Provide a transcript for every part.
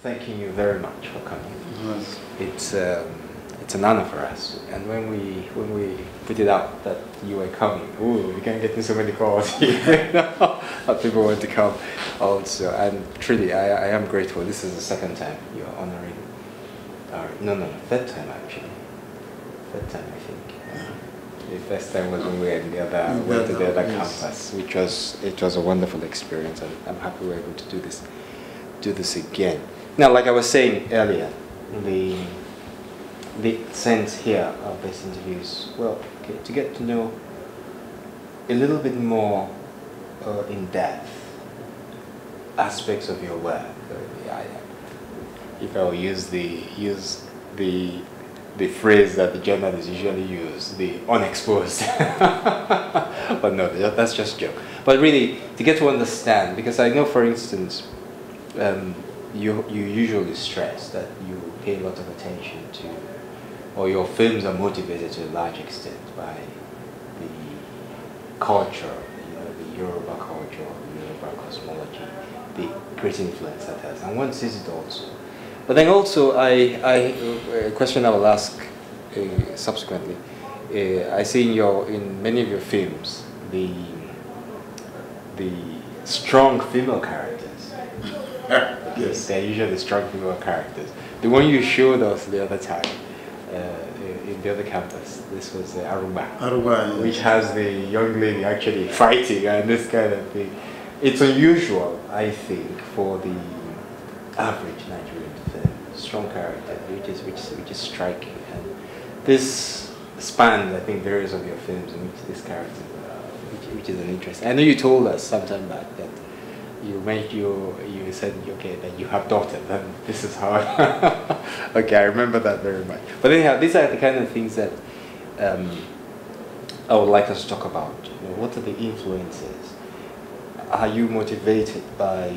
Thanking you very much for coming. It's an honor for us. And when we put it out that you were coming, ooh, we can get so many calls here. People want to come also. And truly, I am grateful. This is the second time you're honoring. Third time actually. Third time I think. The first time was when we were in the other campus, which was a wonderful experience, and I'm happy we're able to do this again. Now, like I was saying earlier, the sense here of this interview is, well, okay, to get to know a little bit more in depth aspects of your work. If I will use the phrase that the journalists usually use, the unexposed. But no, that's just a joke. But really, to get to understand, because I know, for instance, you usually stress that you pay a lot of attention to, or your films are motivated to a large extent by the culture, the Yoruba culture, the Yoruba cosmology, the great influence that has, and one sees it also. But then also, a question I will ask subsequently. I see in many of your films the strong female characters. Yes, they're usually strong female characters. The one you showed us the other time in the other campus, this was Aruba, which has the young lady actually fighting and this kind of thing. It's unusual, I think, for the average Nigerian film. Strong character, which is striking. And this spans, I think, various of your films in which this character, which is an interest. I know you told us sometime back that you said, okay, that you have daughters, and this is how. Okay, I remember that very much. But anyhow, these are the kind of things that I would like us to talk about. What are the influences? Are you motivated by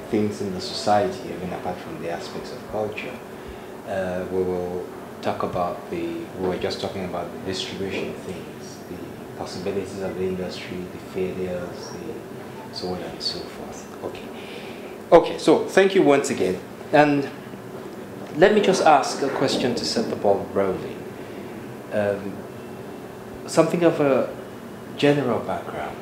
things in the society, even apart from the aspects of culture? We will talk about we were just talking about the distribution of things, the possibilities of the industry, the failures, so on and so forth. Okay, so thank you once again. And let me just ask a question to set the ball rolling. Something of a general background.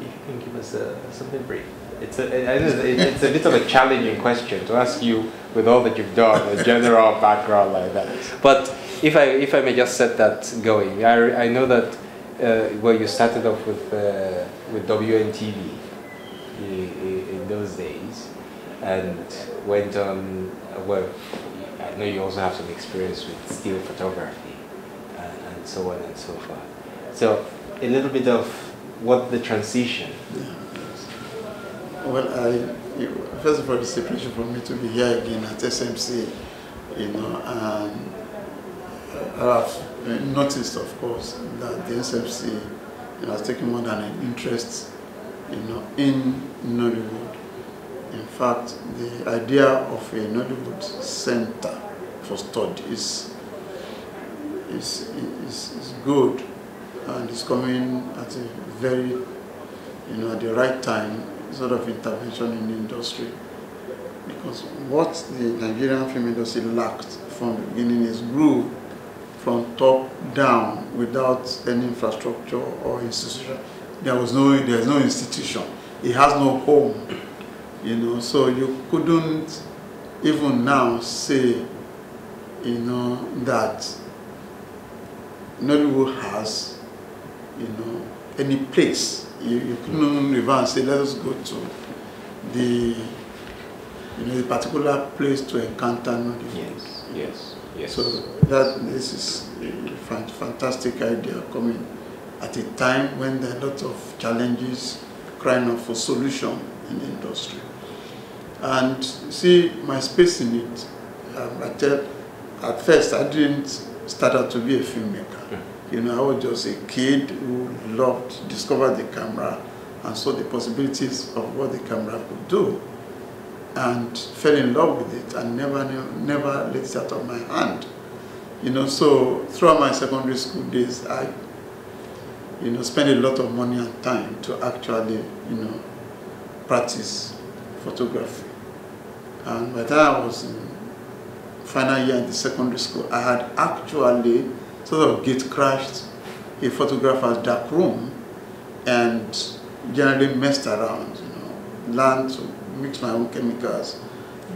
If you can give us something brief. It's a bit of a challenging question to ask you with all that you've done, a general background like that. But if I may just set that going, I know that you started off with WNTV in those days, and went on. Well, I know you also have some experience with still photography, and so on and so forth. So a little bit of what the transition. Well, first of all, it's a pleasure for me to be here again at SMC, and I have noticed, of course, that the SMC has taken more than an interest, in Nollywood. In fact, the idea of a Nollywood Center for studies is good, and it's coming at a very, at the right time, sort of intervention in the industry, because what the Nigerian film industry lacked from the beginning is grew from top down without any infrastructure or institution. There's no institution. It has no home, so you couldn't even now say, that Nollywood has, any place. You couldn't even say, let us go to the particular place to encounter Nollywood. Yes. So this is a fantastic idea coming at a time when there are a lot of challenges crying out for solution in the industry. And see my space in it. I tell at first I didn't start out to be a filmmaker. You know, I was just a kid who loved, discovered the camera and saw the possibilities of what the camera could do, and fell in love with it and never let it out of my hand. You know, so throughout my secondary school days, I, you know, spent a lot of money and time to actually, you know, practice photography. And by the time I was in final year in the secondary school, I had actually sort of gate crashed a photographer's dark room and generally messed around, you know, learned to mix my own chemicals,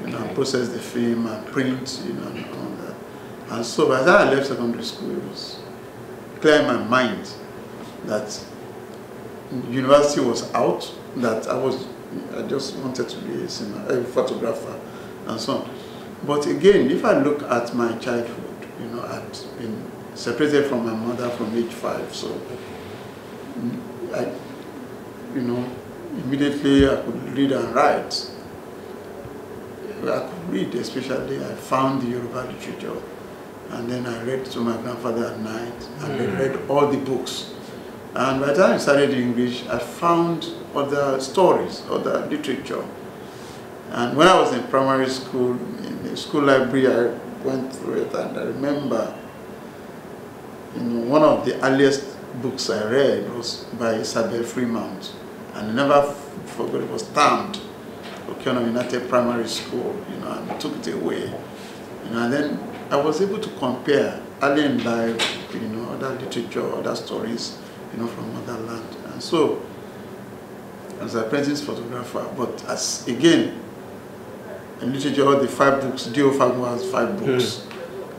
you know, and process the film and print, you know, and all that. And so by the time I left secondary school, it was clear in my mind that university was out, that I just wanted to be a photographer and so on. But again, if I look at my childhood, you know, I'd been separated from my mother from age 5, so I, you know, immediately I could read and write. I could read, especially I found the Yoruba literature, and then I read to my grandfather at night, and read all the books. And by the time I studied English, I found other stories, other literature. And when I was in primary school, in the school library, I went through it, and I remember, you know, one of the earliest books I read was by Isabel Fremont, and I never forgot it was stamped Okeano United Primary School, you know, and took it away. You know, and then I was able to compare early in life, you know, other literature, other stories, you know, from motherland. And so, as an apprentice photographer, but as again, in literature, all the 5 books, Dio Fago has 5 books,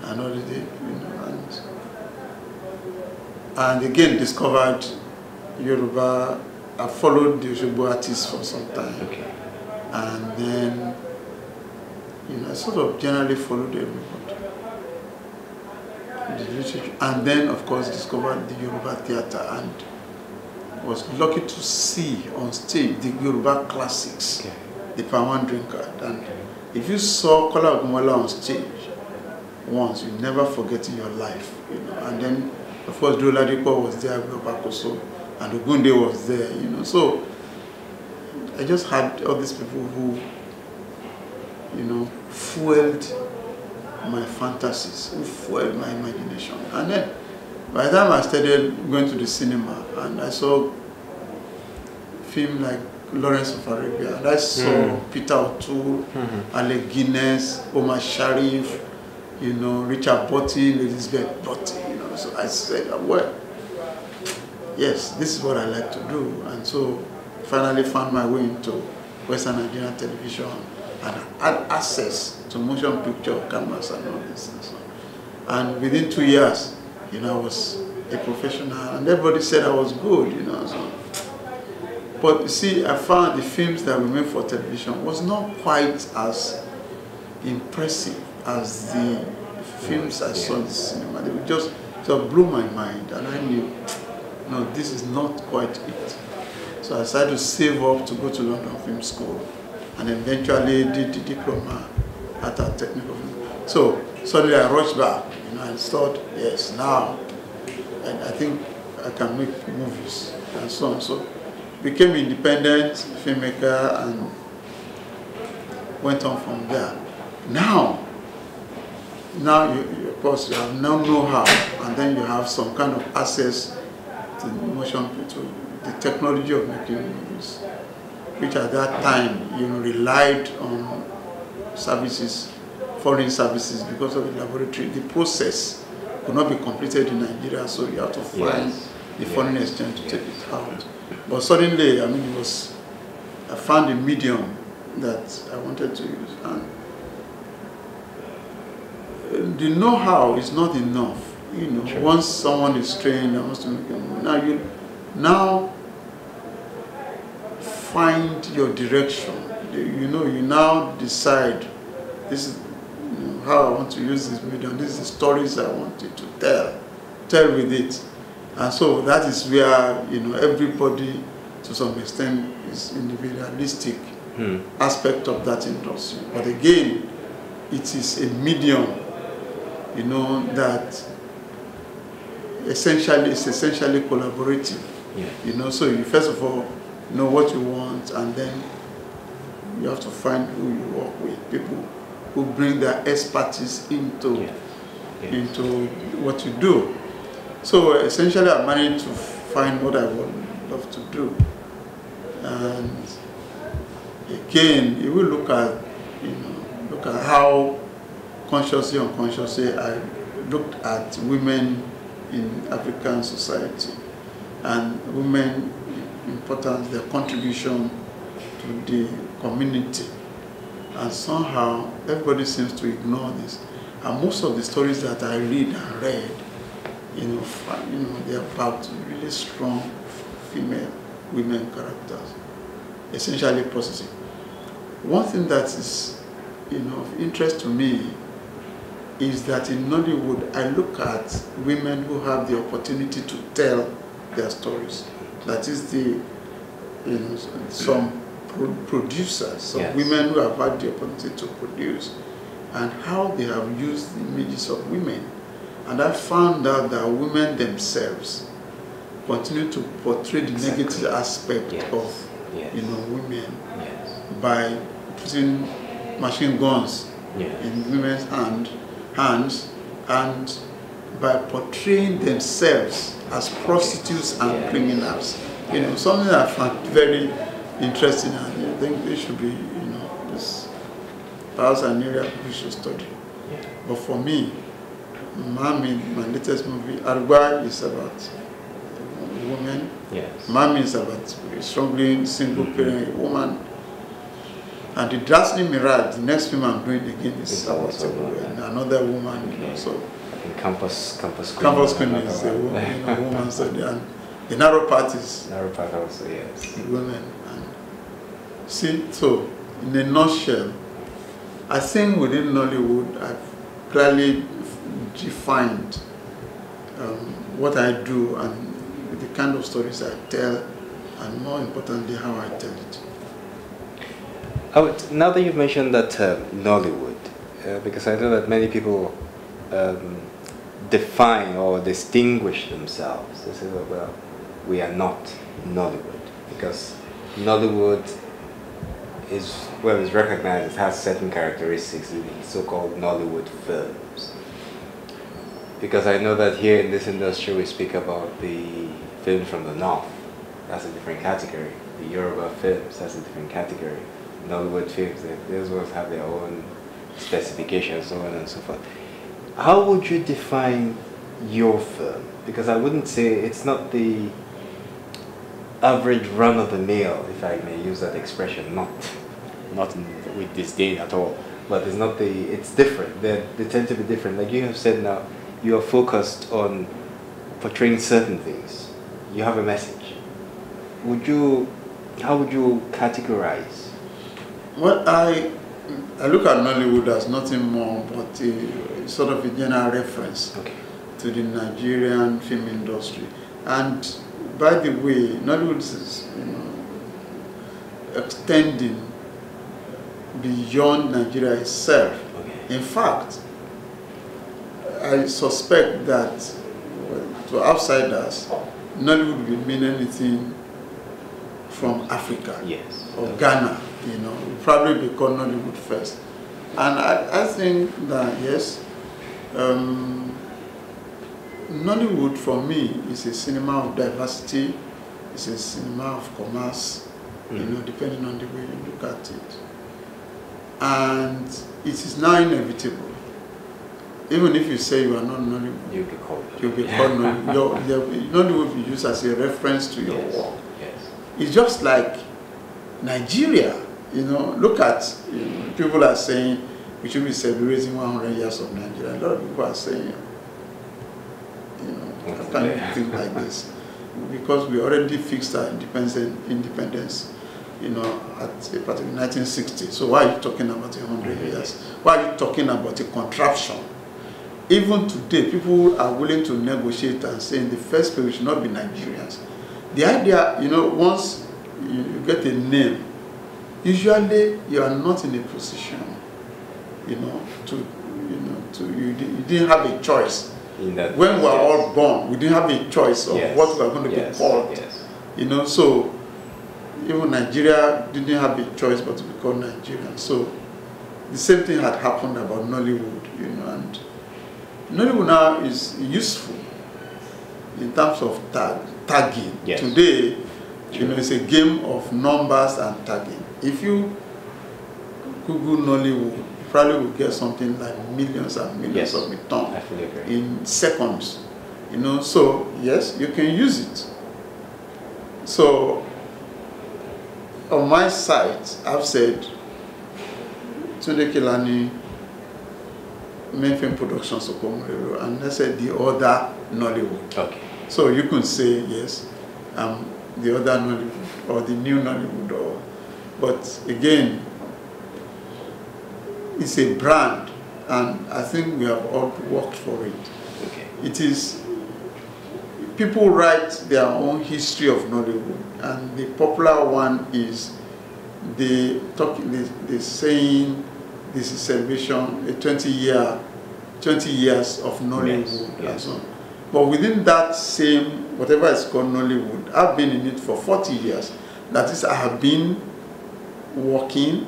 and all the, you know, and again discovered Yoruba. I followed the Oshobo artists for some time, and then, you know, I sort of generally followed everybody, the literature, and then of course discovered the Yoruba theatre, and was lucky to see on stage the Yoruba classics, the Pawan Drinker. And if you saw Kola Ogunmola on stage once, you never forget in your life, you know. And then of course Doladipo was there, Bakoso, and Ogunde was there, you know. So I just had all these people who, you know, fueled my fantasies, who fueled my imagination. And then by the time I started going to the cinema, and I saw film like Lawrence of Arabia, and I saw Peter O'Toole, Alec Guinness, Omar Sharif, you know, Richard Botti, Elizabeth Botti, you know. So I said, well, yes, this is what I like to do. And so finally found my way into Western Nigerian television and had access to motion picture cameras and all this and so on. And within 2 years, you know, I was a professional, and everybody said I was good, you know. So. But you see, I found the films that we made for television was not quite as impressive as the films I saw in the cinema. They would just sort of blew my mind, and I knew, no, this is not quite it. So I decided to save up to go to London Film School, and eventually did the diploma at our technical film. So suddenly I rushed back, you know, and thought, yes, now I think I can make movies and so on. So became independent filmmaker and went on from there. Now you, of course, you have now know-how, and then you have some kind of access to motion, to the technology of making movies, which at that time, you know, relied on services, foreign services, because of the laboratory. The process could not be completed in Nigeria, so you have to find the foreign exchange to take it out. But suddenly, I mean, I found a medium that I wanted to use, and the know-how is not enough. You know, once someone is trained and wants to make a movie, now find your direction. You know, you now decide, this is, you know, how I want to use this medium. This is the stories I want you to tell with it. And so that is where, you know, everybody to some extent is individualistic aspect of that industry. But again, it is a medium you know, that essentially it's essentially collaborative. Yeah. You know, so you first of all know what you want, and then you have to find who you work with, people who bring their expertise into into what you do. So essentially I managed to find what I would love to do. And again, you will look at, you know, look at how consciously or unconsciously I looked at women in African society and women importance, their contribution to the community. And somehow everybody seems to ignore this. And most of the stories that I read, you know, they're about really strong female women characters, essentially positive. One thing that is, you know, of interest to me is that in Nollywood, I look at women who have the opportunity to tell their stories. That is the, you know, some producers, some women who have had the opportunity to produce, and how they have used the images of women. And I found out that women themselves continue to portray the negative aspect of, you know, women by putting machine guns in women's hands and by portraying themselves as prostitutes and criminals. You know, something that I found very interesting, and I think it should be, you know, this perhaps an area we should study. But for me, Mami, my latest movie, Arugba, is about a woman. Mami is about a struggling single parent woman. And the Dazzling Mirage, the next film I'm doing again, is about another woman. You know, so Campus Queen is a woman, you know, woman. So the Narrow Path is also, women. And see, so in a nutshell, I think within Nollywood, I've clearly defined what I do and the kind of stories I tell, and more importantly, how I tell it. Now that you've mentioned that Nollywood, because I know that many people define or distinguish themselves. They say, well, we are not Nollywood, because Nollywood is, well, it's recognized, it has certain characteristics in the so-called Nollywood films. Because I know that here in this industry we speak about the films from the north, that's a different category. The Yoruba films, that's a different category. Nollywood films, those ones have their own specifications, so on and so forth. How would you define your film? Because I wouldn't say it's not the average run-of-the-mill, if I may use that expression, not with disdain at all, but it's not it's different. They tend to be different. Like you have said now, you are focused on portraying certain things. You have a message. How would you categorize? Well, I look at Nollywood as nothing more but a sort of a general reference to the Nigerian film industry. And by the way, Nollywood is, you know, extending beyond Nigeria itself. In fact, I suspect that to outsiders, Nollywood will mean anything from Africa or Ghana. You know, will probably be called Nollywood first. And I think that, yes, Nollywood for me is a cinema of diversity, it's a cinema of commerce, you know, depending on the way you look at it. And it is now inevitable. Even if you say you are not Nollywood, you'll be called Nollywood. Nollywood will be used as a reference to your work. It's just like Nigeria. You know, look at, you know, people are saying we should be celebrating 100 years of Nigeria. A lot of people are saying, you know, how can you think like this? Because we already fixed our independence, you know, at a particular 1960. So why are you talking about 100 years? Why are you talking about a contraption? Even today, people are willing to negotiate and say in the first place we should not be Nigerians. The idea, you know, once you get a name, usually you are not in a position, you know, to you didn't have a choice. In that when we were all born, we didn't have a choice of what we were going to be called. You know, so even Nigeria didn't have a choice but to be called Nigerian. So the same thing had happened about Nollywood, you know, and Nollywood now is useful in terms of tagging. Today, you know, it's a game of numbers and tagging. If you Google Nollywood, you probably will get something like millions and millions of returns in seconds. You know, so yes, you can use it. So on my site, I've said Tunde Kelani, main film production Sokomorero, and I said the other Nollywood. Okay. So you can say yes, the other Nollywood or the new Nollywood, but again, it's a brand, and I think we have all worked for it. Okay. It is, people write their own history of Nollywood, and the popular one is they saying this is celebration, a 20 years of Nollywood and so on. But within that same, whatever is called Nollywood, I've been in it for 40 years. That is, I have been working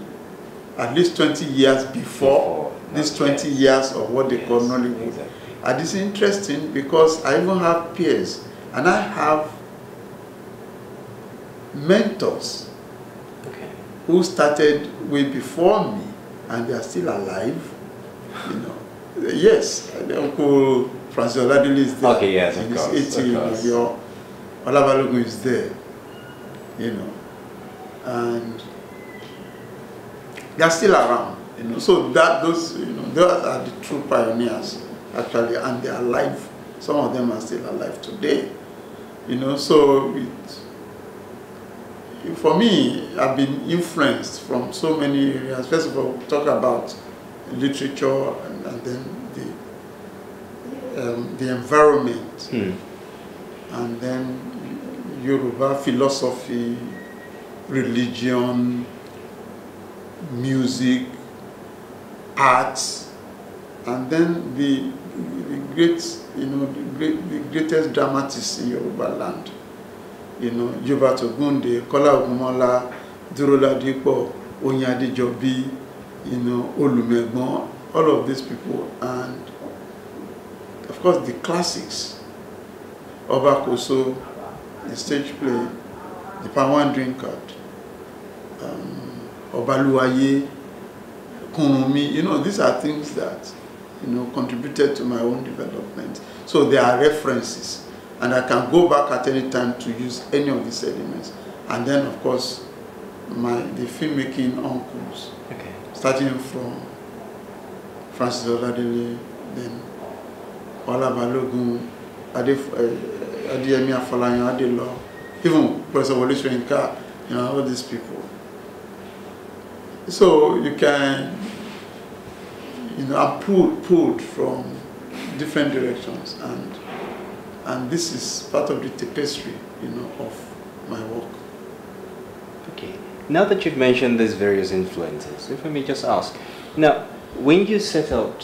at least 20 years before these 20 years of what they call Nollywood. Exactly. And it's interesting because I even have peers, and I have mentors who started way before me, and they are still alive. You know, yes, Uncle Francis Oladile is there. Okay, yes, of course. 80, you know, Olabalogun is there. You know, and they are still around. You know, so those are the true pioneers actually, and they are alive. Some of them are still alive today. You know, so for me, I've been influenced from so many areas. First of all, talk about literature, and then the environment, and then Yoruba philosophy, religion, music, arts, and then the greatest dramatists in Yoruba land. You know, Yoruba Togunde, Kola Ogunmola, Duroladipo, Onyadijobi, you know, Olumegbon, all of these people, and of course the classics, Obakoso, the stage play, the Pawan Drinkard, Obaluwaye, Kunmi, you know, these are things that, you know, contributed to my own development. So there are references, and I can go back at any time to use any of these elements. And then, of course, the filmmaking uncles, starting from Francis Oladile, then Olabalogun, Adeyemi Afolayan, Adelo, even Professor Wole Soyinka, you know, all these people. So you can, you know, I'm pulled from different directions, and this is part of the tapestry, you know, of my work. Okay. Now that you've mentioned these various influences, if I may just ask, now, when you set out,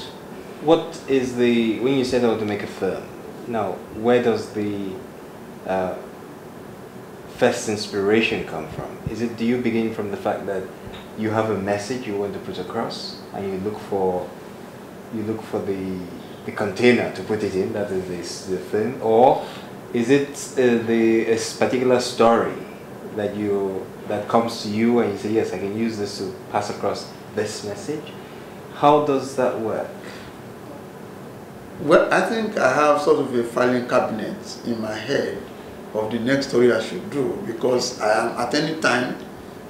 when you set out to make a film, now, where does the first inspiration come from? Do you begin from the fact that you have a message you want to put across, and you look for the container to put it in, that is the film, or is it a particular story that comes to you and you say, yes, I can use this to pass across this message? How does that work? Well, I think I have sort of a filing cabinet in my head of the next story I should do, because I am at any time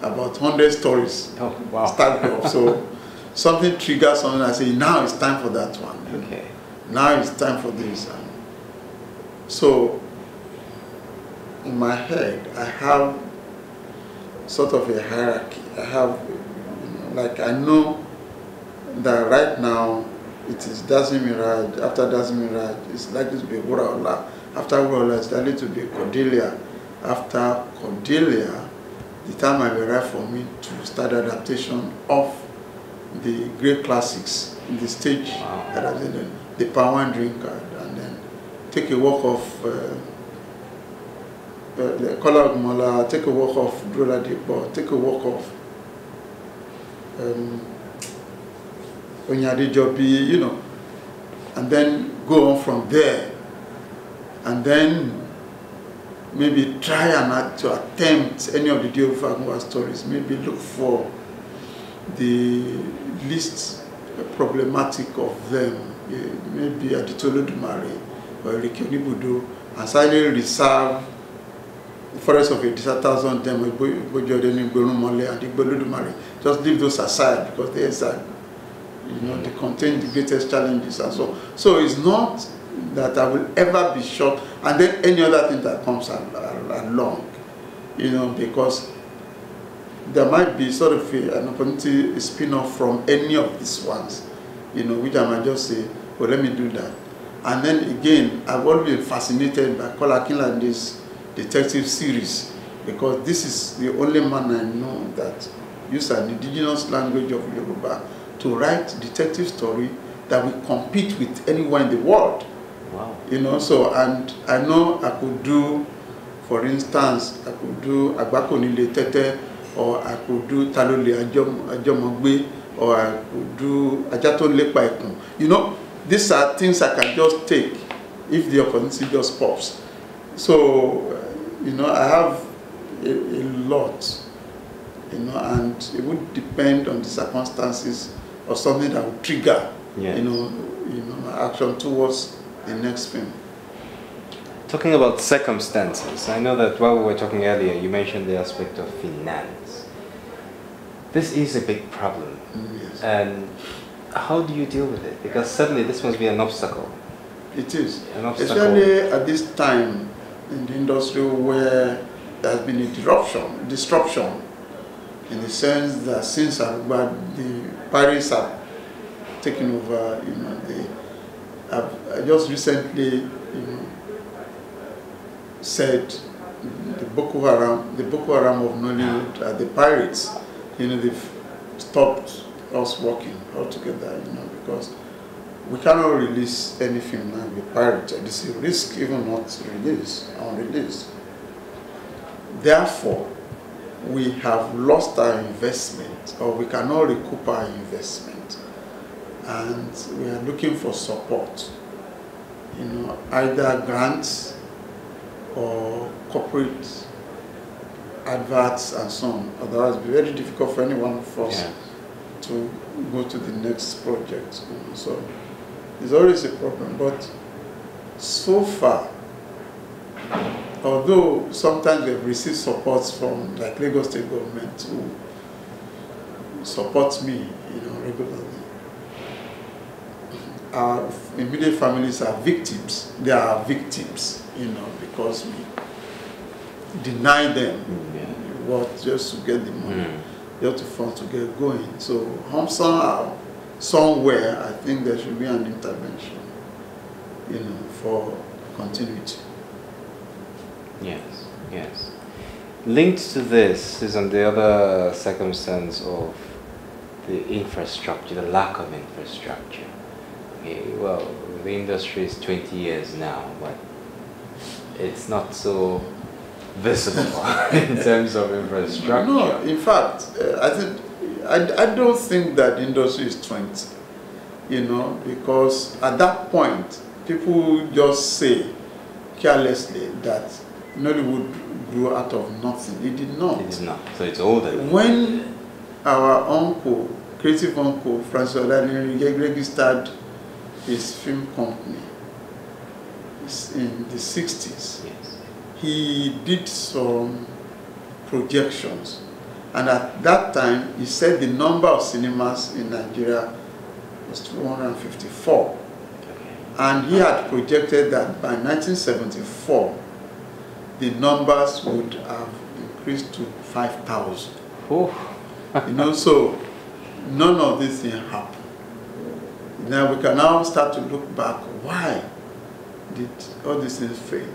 about 100 stories start up. So something triggers something, I say, now it's time for that one. Okay. Now it's time for this. So in my head, I have sort of a hierarchy. I have, you know, like I know that right now it is Dazzling Mirage. After Dazzling Mirage, it's likely to be Wuraola. After Wuraola, it's likely to be Cordelia. After Cordelia, the time might be right for me to start adaptation of the great classics in the stage. Wow. That was in the power and drink card, and then take a walk of the color of Mola, take a walk of Drola Debo, take a walk of Onyade Jobi, you know, and then go on from there, and then maybe try and to attempt any of the Diofagua stories, maybe look for the least problematic of them, maybe Aditolodumare or Rikionibudo, and silently reserve the Forest of a Thousand Them, and Igbolodumare. Just leave those aside because they are, you know, they contain the greatest challenges and so. So it's not that I will ever be shocked, and then any other thing that comes along, you know, because there might be sort of an opportunity, a spin-off from any of these ones, you know, which I might just say, well, let me do that. And then again, I've always been fascinated by Kola Kinlande's detective series, because this is the only man I know that used an indigenous language of Yoruba to write detective story that will compete with anyone in the world. Wow. You know, so, and I know I could do, for instance, I could do Agbakonile Tete, or I could do Talole Ajomogbe, or I could do Ajaton Lepaikun. You know, these are things I can just take if the opportunity just pops. So, you know, I have a lot, you know, and it would depend on the circumstances or something that would trigger, yes, you know, my action towards the next film. Talking about circumstances, I know that while we were talking earlier, you mentioned the aspect of finance. This is a big problem. Yes. And how do you deal with it? Because certainly this must be an obstacle. It is. An obstacle. Especially at this time in the industry where there has been a disruption in the sense that since the pirates have taken over, you know, I just recently, you know, said the Boko Haram of Nollywood are the pirates. You know, they've stopped us working altogether, you know, because we cannot release any film now with pirated. It's a risk even not unreleased. Therefore, we have lost our investment, or we cannot recoup our investment, and we are looking for support. You know, either grants or corporate adverts and so on. Otherwise, it will be very difficult for anyone of us, yeah, to go to the next project. You know. So it's always a problem. But so far, although sometimes we've received support from like Lagos State government who supports me, you know, regularly. Our immediate families are victims. They are victims, you know, because we deny them, yeah, what just to get the money, just to fund to get going. So somewhere, I think there should be an intervention, you know, for continuity. Yes, yes. Linked to this is on the other circumstance of the infrastructure, the lack of infrastructure. Okay, well, the industry is 20 years now, but it's not so visible in terms of infrastructure. No, in fact, I don't think that the industry is 20, you know, because at that point, people just say carelessly that Nollywood grew out of nothing. It did not. It did not. So it's older. When our uncle, creative uncle, Francis Oladunri, registered his film company in the 60s, yes, he did some projections. And at that time, he said the number of cinemas in Nigeria was 254. Okay. And he had projected that by 1974, the numbers would have increased to 5,000. You know, so none of this thing happened. Now we can now start to look back. Why did all these things fail?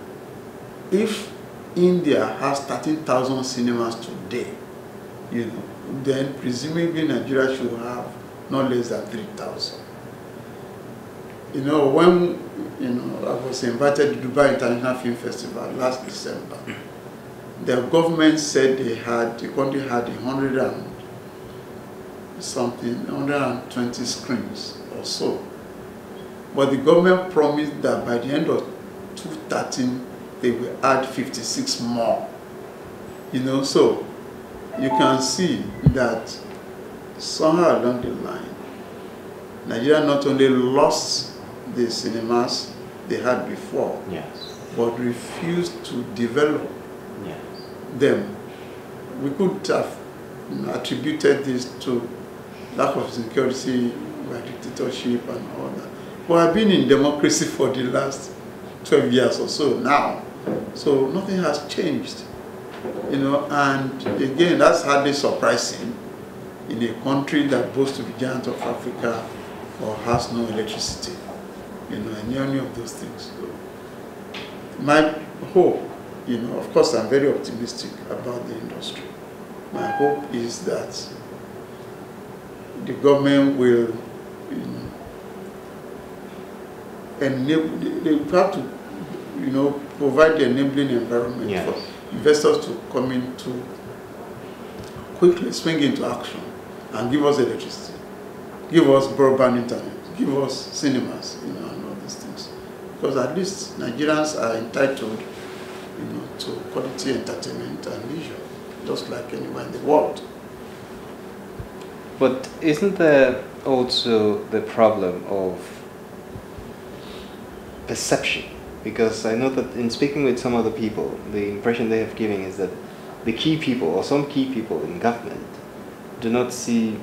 If India has 13,000 cinemas today, you know, then presumably Nigeria should have not less than 3,000. You know, when I was invited to Dubai International Film Festival last December, the government said the country had 120 screens or so. But the government promised that by the end of 2013, they will add 56 more. So you can see that somewhere along the line, Nigeria not only lost the cinemas they had before, yes, but refused to develop them. We could have attributed this to lack of security by dictatorship and all that. But I've been in democracy for the last 12 years or so now, so nothing has changed. And again, that's hardly surprising in a country that boasts to be giant of Africa or has no electricity, any of those things. So my hope, of course I'm very optimistic about the industry. My hope is that the government will, enable, they have to, provide the enabling environment for investors to come in to quickly swing into action and give us electricity, give us broadband internet, give us cinemas, and all these things. Because at least Nigerians are entitled, to quality entertainment and leisure, just like anywhere in the world. But isn't there also the problem of perception? Because I know that in speaking with some other people, the impression they have given is that the key people, or some key people in government, do not see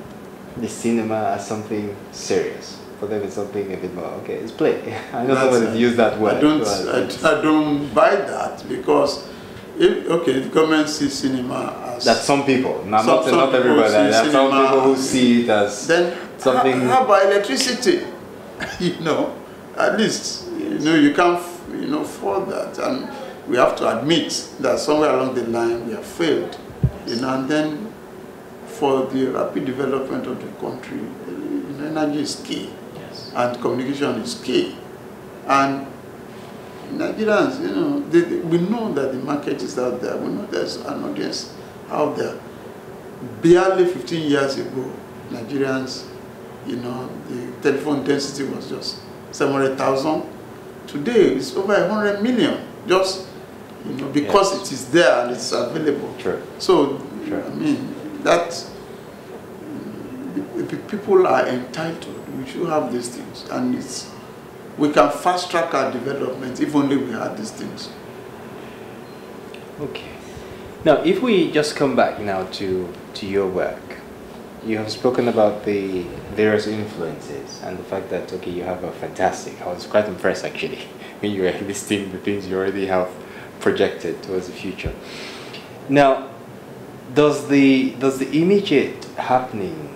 the cinema as something serious. For them it's something a bit more, okay, it's play. I know somebody used that word. I don't buy that, because if the government sees cinema as... That some people, not everybody, there are some people who see it as then something... How about electricity? At least, you can't, afford that. And we have to admit that somewhere along the line we have failed. And then for the rapid development of the country, energy is key. Yes. And communication is key. And Nigerians, we know that the market is out there. We know there's an audience out there. Barely 15 years ago, Nigerians, the telephone density was just 700,000. Today, it's over 100 million, just because it is there and it's available. True. So, True. I mean, that people are entitled. We should have these things, and we can fast track our development if only we had these things. Okay. Now, if we just come back now to your work, you have spoken about the various influences and the fact that, okay, you have a fantastic, I was quite impressed actually when you were listing the things you already have projected towards the future. Now, does the immediate happening,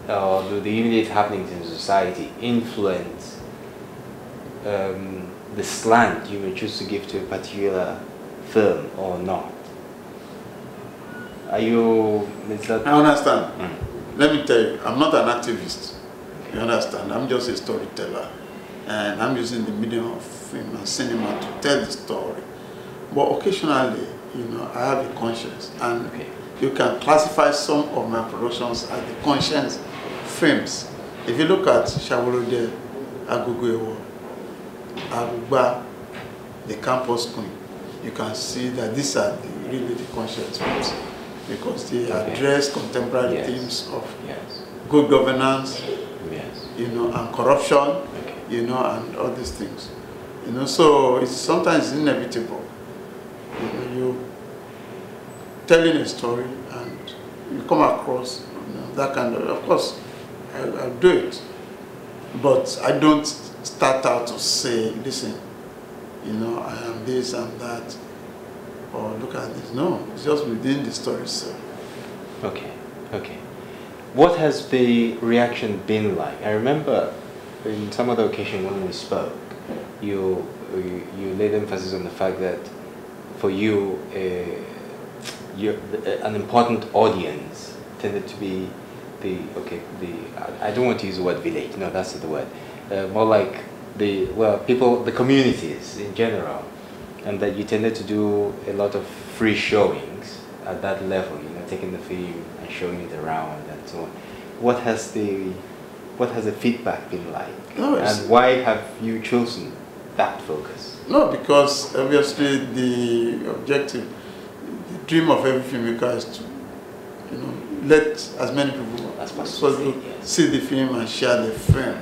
or do the immediate happenings in society influence the slant you may choose to give to a particular film or not? Is that... I understand. Let me tell you, I'm not an activist. You understand? I'm just a storyteller. And I'm using the medium of film and cinema to tell the story. But occasionally, I have a conscience. And you can classify some of my productions as the conscience films. If you look at Shawolode, Agogo, Aruba, The Campus Queen, you can see that these are really the conscience films, because they address contemporary themes of good governance, and corruption, and all these things. So it's sometimes inevitable. You telling a story and you come across that kind of course, I'll do it. But I don't start out to say, listen, I am this and that, or look at this. No, it's just within the story itself. Okay. What has the reaction been like? I remember in some other occasion when we spoke, you laid emphasis on the fact that for you, an important audience tended to be I don't want to use the word village, no, that's not the word. More like the communities in general, and that you tended to do a lot of free showings at that level, you know, taking the film and showing it around and so on. What has the feedback been like? No, and why have you chosen that focus? No, because obviously the objective, the dream of every filmmaker is to, you know, let as many people as possible see the film and share the film.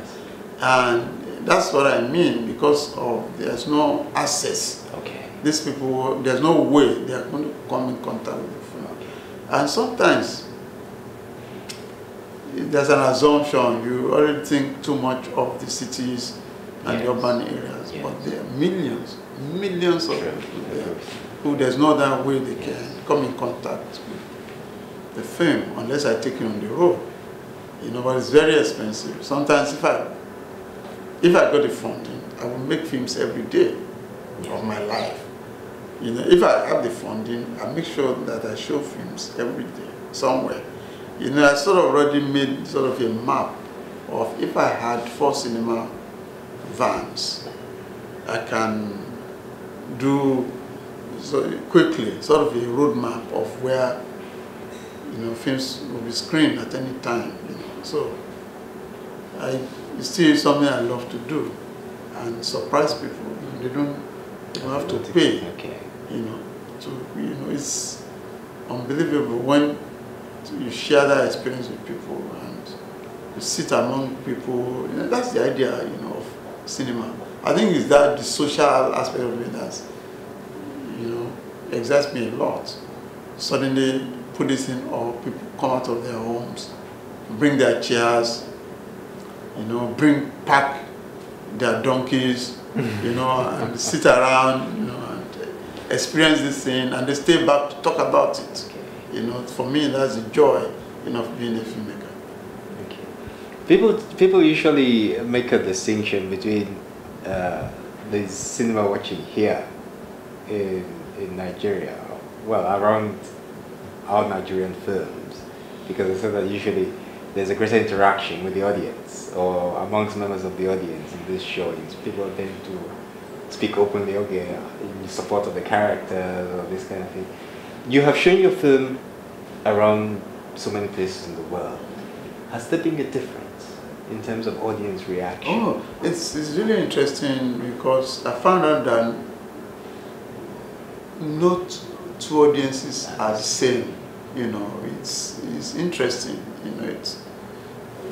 And that's what I mean, because of there's no access. Okay. These people, there's no way they are going to come in contact with the film. Okay. And sometimes there's an assumption, you already think too much of the cities and the urban areas, but there are millions of people there who there's no other way they can come in contact with the film unless I take it on the road. You know, but it's very expensive. Sometimes if I got the funding, I will make films every day of my life. You know, if I have the funding, I make sure that I show films every day somewhere. You know, I sort of already made sort of a map of if I had 4 cinema vans, I can do so quickly sort of a roadmap of where, you know, films will be screened at any time. You know. So it's still something I love to do and surprise people. You know, they don't have to pay. Okay. You know, it's unbelievable when you share that experience with people and you sit among people. You know, that's the idea, you know, of cinema. I think it's that the social aspect of it that, you know, excites me a lot. Suddenly put this in, or people come out of their homes, bring their chairs, you know, pack their donkeys, you know, and sit around, you know, and experience this thing, and they stay back to talk about it. You know, for me, that's the joy, you know, of being a filmmaker. Okay. People usually make a distinction between the cinema watching here in Nigeria, well, around our Nigerian films, because they say that usually there's a greater interaction with the audience or amongst members of the audience in these showings. People tend to speak openly, okay, in support of the characters or this kind of thing. You have shown your film around so many places in the world. Has there been a difference in terms of audience reaction? Oh, it's really interesting because I found out that not 2 audiences are the same. You know, it's interesting.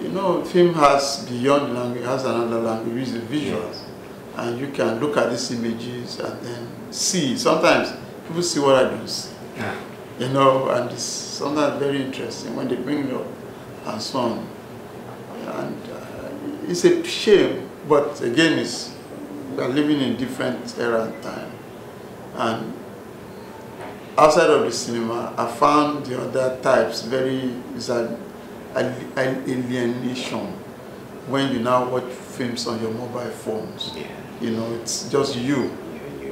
You know, film has beyond language, has another language, which is visuals, and you can look at these images and then see. Sometimes people see what I don't see. You know, and it's sometimes very interesting when they bring it up and so on. And it's a shame, but again, we are living in different era and time. And outside of the cinema, I found the other types it's an alienation when you now watch films on your mobile phones. Yeah. You know, it's just you,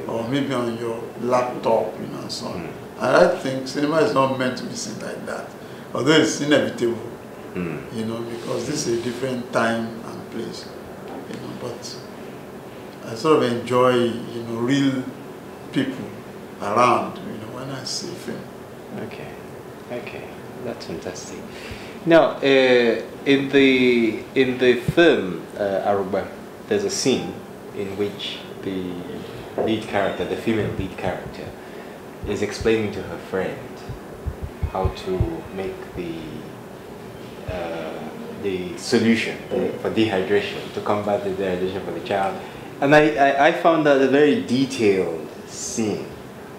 or maybe on your laptop, you know, and so on. And I think cinema is not meant to be seen like that, although it's inevitable, you know, because this is a different time and place, you know. But I sort of enjoy, you know, real people around, you know, when I see film. Okay, that's fantastic. Now, in the film Aruba, there's a scene in which the lead character, the female lead character, is explaining to her friend how to make the solution for dehydration, to combat the dehydration for the child. And I found that a very detailed scene.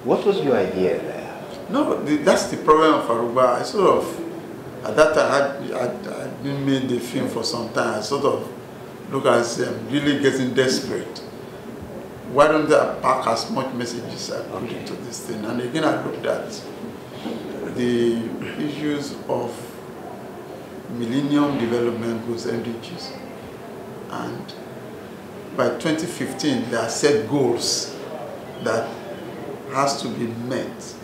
What was your idea there? No, that's the problem of Aruba. I sort of, at that time, I didn't make the film for some time. I sort of look as really getting desperate. Why don't I pack as much messages I put into this thing? And again, I looked at the issues of Millennium Development Goals, MDGs. And by 2015, there are set goals that has to be met.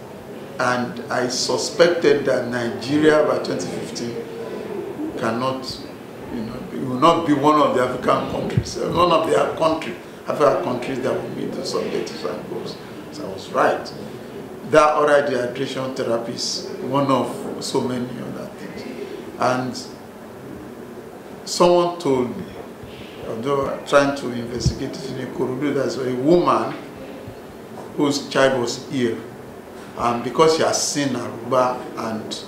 And I suspected that Nigeria by 2015 cannot it will not be one of the African countries, none of the African countries that will meet those objectives and goals. So I was right. That oral dehydration therapy is one of so many other things. And someone told me, although I'm trying to investigate it in Ikorodu, there's a woman whose child was ill. And because she has seen Aruba and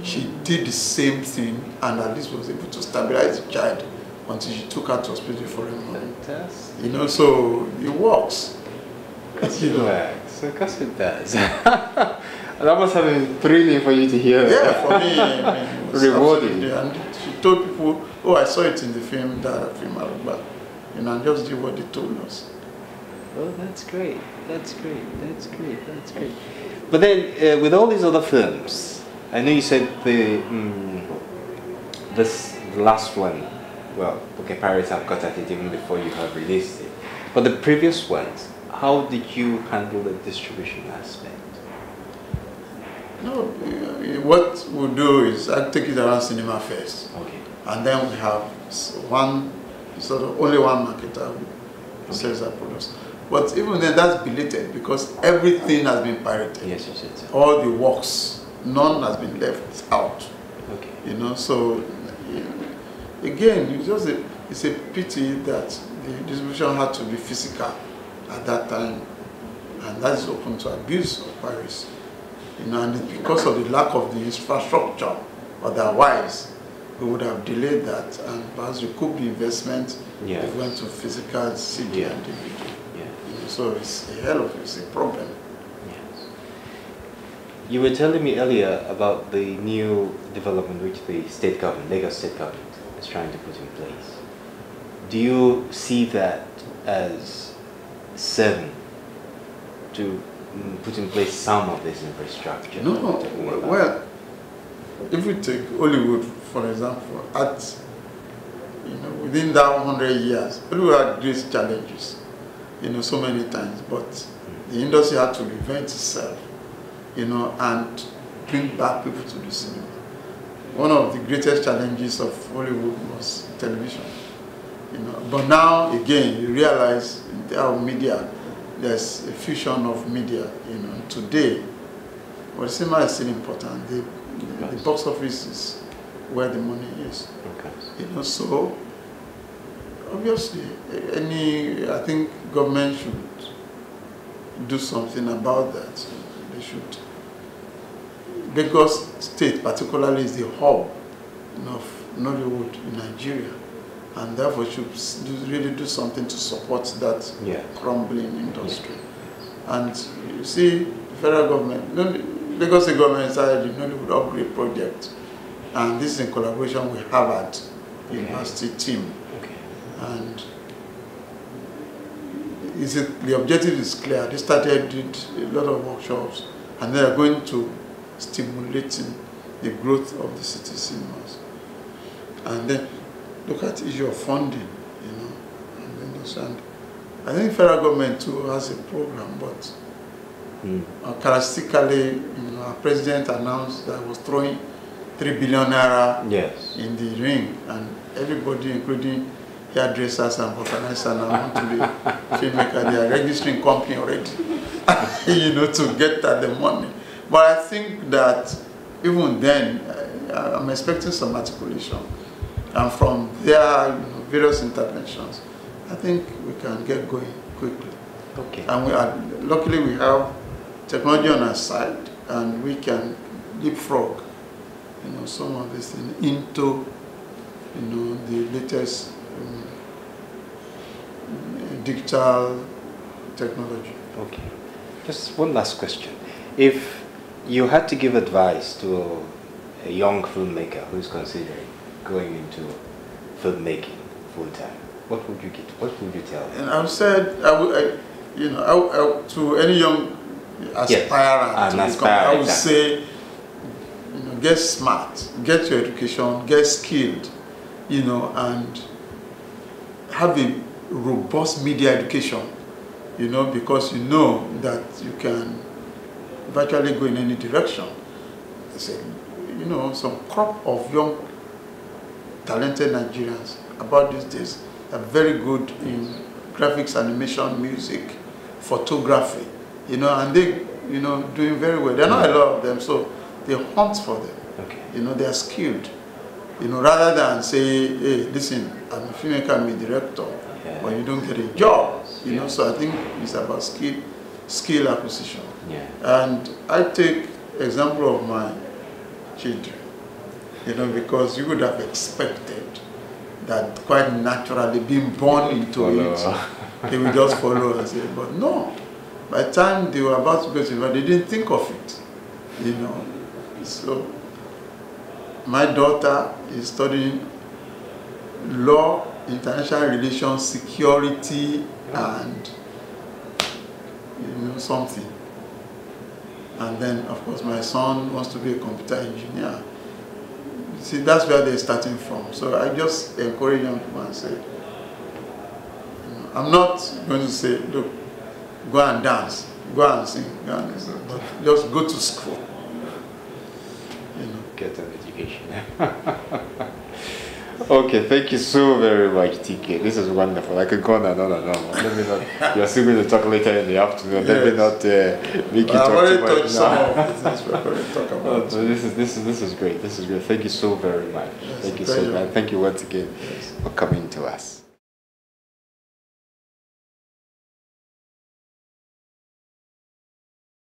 she did the same thing and at least was able to stabilize the child until she took her to hospital for a month. Fantastic. You know, so it works. It works. Of course it does. That must have been thrilling for you to hear. Yeah, for me, I mean, it was rewarding. And she told people, oh, I saw it in the film, that film Aruba. You know, and just did what they told us. Oh, that's great. That's great. That's great. That's great. But then, with all these other films, I know you said the last one. Well, okay, Paris have got at it even before you have released it. But the previous ones, how did you handle the distribution aspect? No, what we'll do is I'll take it around cinema first. Okay. And then we have only one marketer who sells our products. But even then, that's belated because everything has been pirated. Yes, you said so. All the works, none has been left out. Okay. You know, so again, it's a pity that the distribution had to be physical at that time, and that is open to abuse of piracy. You know, and it's because of the lack of the infrastructure. Otherwise, we would have delayed that and perhaps recouped the investment. Yeah. We went to physical CD and DVD. So it's it's a problem. Yes. You were telling me earlier about the new development which the state government, Lagos state government, is trying to put in place. Do you see that as serving to put in place some of this infrastructure? No, well, if we take Hollywood, for example, within that 100 years, Hollywood had great challenges. So many times, but the industry had to reinvent itself, and bring back people to the cinema. One of the greatest challenges of Hollywood was television, But now, again, you realize in our media, there's a fusion of media, Today, well, cinema is still important. The box office is where the money is, Okay. So obviously, I think government should do something about that. They should. Lagos State particularly is the hub of Nollywood in Nigeria, and therefore should really do something to support that crumbling industry. And you see, the federal government, Lagos State government started the Nollywood Upgrade Project, and this is in collaboration with Harvard University team. And the objective is clear. They did a lot of workshops, and they are going to stimulating the growth of the city cinemas. And then look at the issue of funding, and understand. I think federal government too has a program, but characteristically, our president announced that he was throwing 3 billion naira in the ring, and everybody, including hairdressers and vulcanizers, and I want to be filmmaker, they are registering company already, to get at the money. But I think that even then, I'm expecting some articulation, and from their various interventions, I think we can get going quickly. Okay. And luckily we have technology on our side, and we can leapfrog, some of this thing into, the latest digital technology. Okay. Just one last question. If you had to give advice to a young filmmaker who's considering going into filmmaking full time, what would you tell them? And I've said, to any young aspirant to become, I would say, get smart, get your education, get skilled, and have a robust media education, because that you can virtually go in any direction. Some crop of young talented Nigerians about these days. They're very good in graphics, animation, music, photography, you know, and they, you know, doing very well. There are not a lot of them, so they hunt for them. Okay. You know, they are skilled. You know, rather than say, hey, listen, I'm a filmmaker, I'm a director, but you don't get a job. You know, so I think it's about skill acquisition. Yeah. And I take example of my children, you know, because you would have expected that quite naturally being born into it, they will just follow and say, but no. By the time they were about to go to university, they didn't think of it, you know. So my daughter is studying law, international relations, security, and you know, something. And then, of course, my son wants to be a computer engineer. See, that's where they're starting from. So I just encourage young people and say, you know, I'm not going to say, look, go and dance, go and sing, go and sing, but just go to school. You know. Get an education. Okay, thank you so very much, TK. This is wonderful. I could go on and on and on. Let me not. You're still going to talk later in the afternoon. Yes. Let me not make you talk too much now. This is great. This is great. Thank you so very much. Yes, thank you so much. Thank you once again for coming to us.